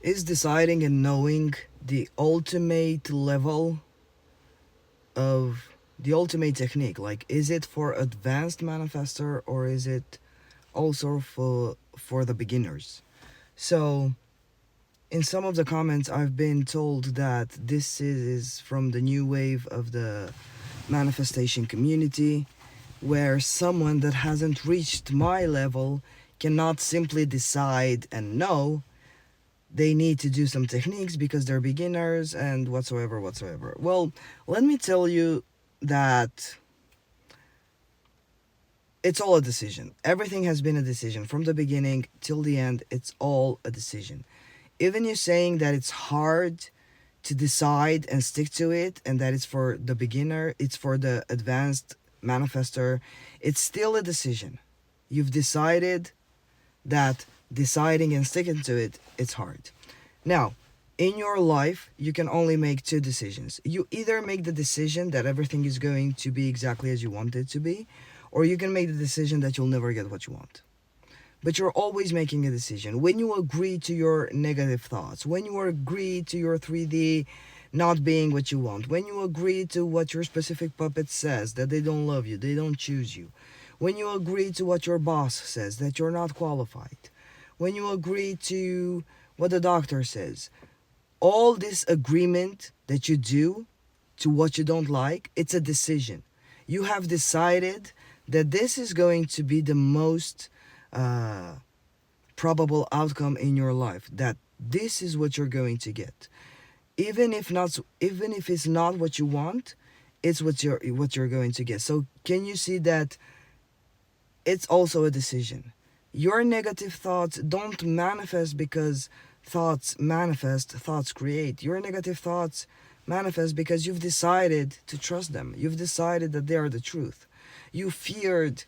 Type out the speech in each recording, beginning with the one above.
Is deciding and knowing the ultimate level of the ultimate technique? Like, is it for advanced manifester or is it also for the beginners? So in some of the comments I've been told that this is from the new wave of the manifestation community, where someone that hasn't reached my level cannot simply decide and know. They need to do some techniques because they're beginners and whatsoever. Well, let me tell you that it's all a decision. Everything has been a decision from the beginning till the end. It's all a decision. Even you saying that it's hard to decide and stick to it, and that it's for the beginner, it's for the advanced manifester, it's still a decision. You've decided that deciding and sticking to it, it's hard. Now, in your life, you can only make two decisions. You either make the decision that everything is going to be exactly as you want it to be, or you can make the decision that you'll never get what you want. But you're always making a decision. When you agree to your negative thoughts, when you agree to your 3D not being what you want, when you agree to what your specific puppet says, that they don't love you, they don't choose you, when you agree to what your boss says, that you're not qualified, when you agree to what the doctor says, all this agreement that you do to what you don't like, it's a decision. You have decided that this is going to be the most probable outcome in your life, that this is what you're going to get. Even if it's not what you want, it's what you're going to get. So can you see that it's also a decision? Your negative thoughts don't manifest because thoughts manifest, thoughts create. Your negative thoughts manifest because you've decided to trust them. You've decided that they are the truth. You feared,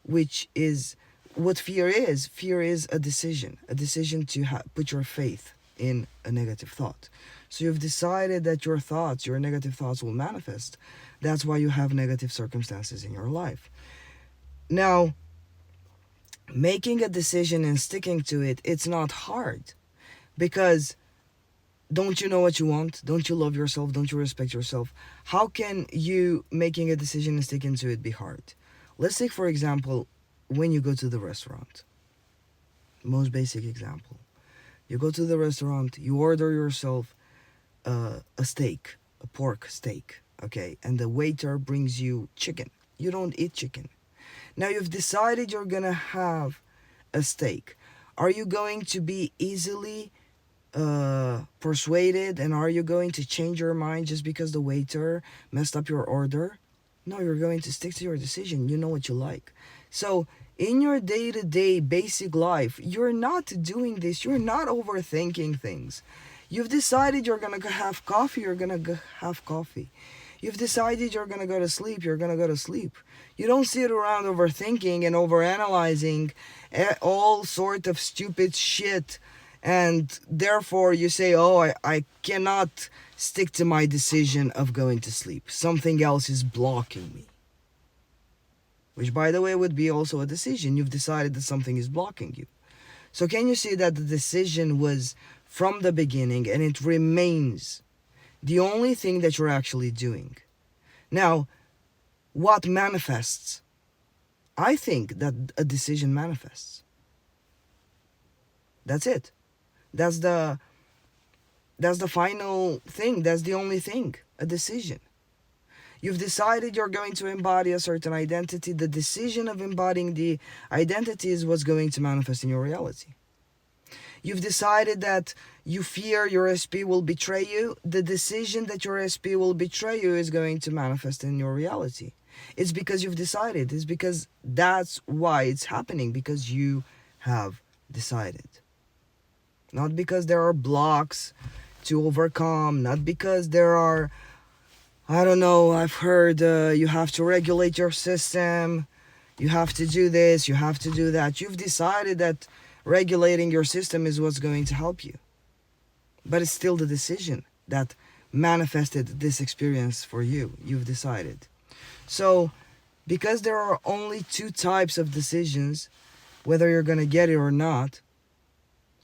which is what fear is. Fear is a decision to put your faith in a negative thought. So you've decided that your negative thoughts will manifest. That's why you have negative circumstances in your life. Now, making a decision and sticking to it, it's not hard. Because don't you know what you want? Don't you love yourself? Don't you respect yourself? How can you making a decision and sticking to it be hard? Let's take, for example, when you go to the restaurant. Most basic example. You go to the restaurant, you order yourself a steak, a pork steak, okay? And the waiter brings you chicken. You don't eat chicken. Now you've decided you're gonna have a steak. Are you going to be easily persuaded, and are you going to change your mind just because the waiter messed up your order? No, you're going to stick to your decision. You know what you like. So in your day-to-day basic life, you're not doing this. You're not overthinking things. You've decided you're gonna have coffee. You're gonna have coffee. You've decided you're gonna go to sleep. You're gonna go to sleep. You don't sit around overthinking and overanalyzing all sort of stupid shit, and therefore you say, oh, I cannot stick to my decision of going to sleep. Something else is blocking me. Which, by the way, would be also a decision. You've decided that something is blocking you. So can you see that the decision was from the beginning, and it remains the only thing that you're actually doing? Now, what manifests? I think that a decision manifests. That's it. That's the final thing. That's the only thing. A decision. You've decided you're going to embody a certain identity. The decision of embodying the identity is what's going to manifest in your reality. You've decided that you fear your SP will betray you. The decision that your SP will betray you is going to manifest in your reality. It's because you've decided. It's because that's why it's happening, because you have decided. Not because there are blocks to overcome, not because there are, I don't know, I've heard you have to regulate your system, you have to do this, you have to do that. You've decided that regulating your system is what's going to help you. But it's still the decision that manifested this experience for you. You've decided. So, because there are only two types of decisions, whether you're going to get it or not,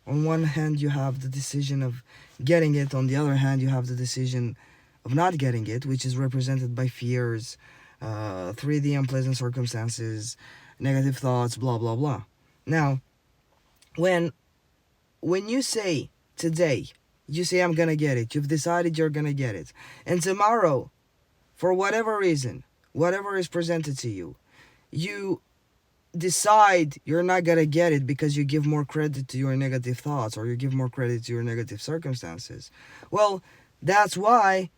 On one hand, you have the decision of getting it. On the other hand, you have the decision of not getting it, which is represented by fears, 3D unpleasant circumstances, negative thoughts, blah, blah, blah. Now, when you say today, you say, I'm gonna get it, you've decided you're gonna get it, and tomorrow, for whatever reason, whatever is presented to you, you decide you're not gonna get it because you give more credit to your negative thoughts or you give more credit to your negative circumstances. Well, that's why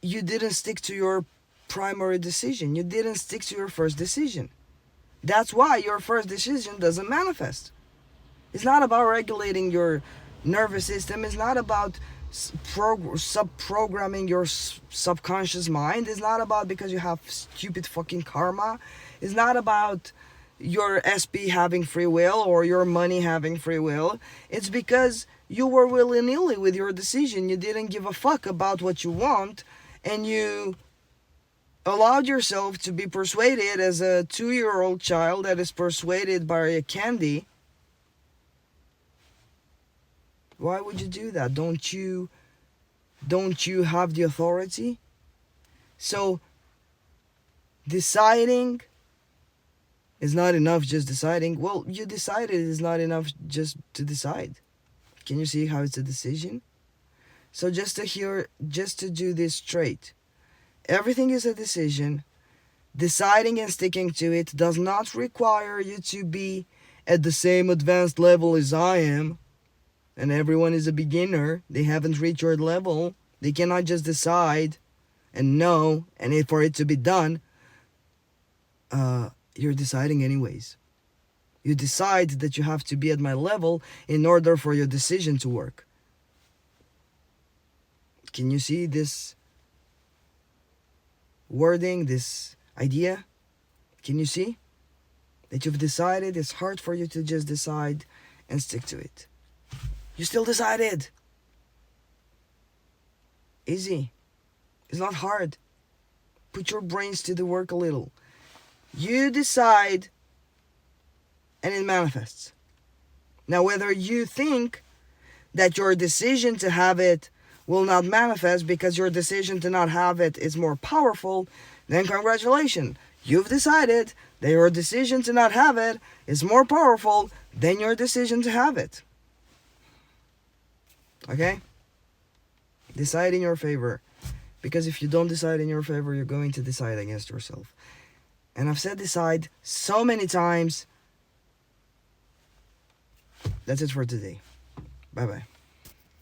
you didn't stick to your primary decision. You didn't stick to your first decision. That's why your first decision doesn't manifest. It's not about regulating your nervous system. It's not about sub-programming your subconscious mind. It's not about because you have stupid fucking karma. It's not about your SP having free will or your money having free will. It's because you were willy-nilly with your decision. You didn't give a fuck about what you want, and you allowed yourself to be persuaded as a 2-year-old child that is persuaded by a candy. Why would you do that? Don't you have the authority? So deciding is not enough, just deciding. Well, you decided it's not enough just to decide. Can you see how it's a decision? So just to do this straight, everything is a decision. Deciding and sticking to it does not require you to be at the same advanced level as I am. And everyone is a beginner. They haven't reached your level. They cannot just decide and know, and for it to be done, you're deciding anyways. You decide that you have to be at my level in order for your decision to work. Can you see this wording, this idea? Can you see that you've decided? It's hard for you to just decide and stick to it. You still decided. Easy. It's not hard. Put your brains to the work a little. You decide and it manifests. Now, whether you think that your decision to have it will not manifest because your decision to not have it is more powerful, then congratulations. You've decided that your decision to not have it is more powerful than your decision to have it. Okay? Decide in your favor. Because if you don't decide in your favor, you're going to decide against yourself. And I've said decide so many times. That's it for today. Bye-bye.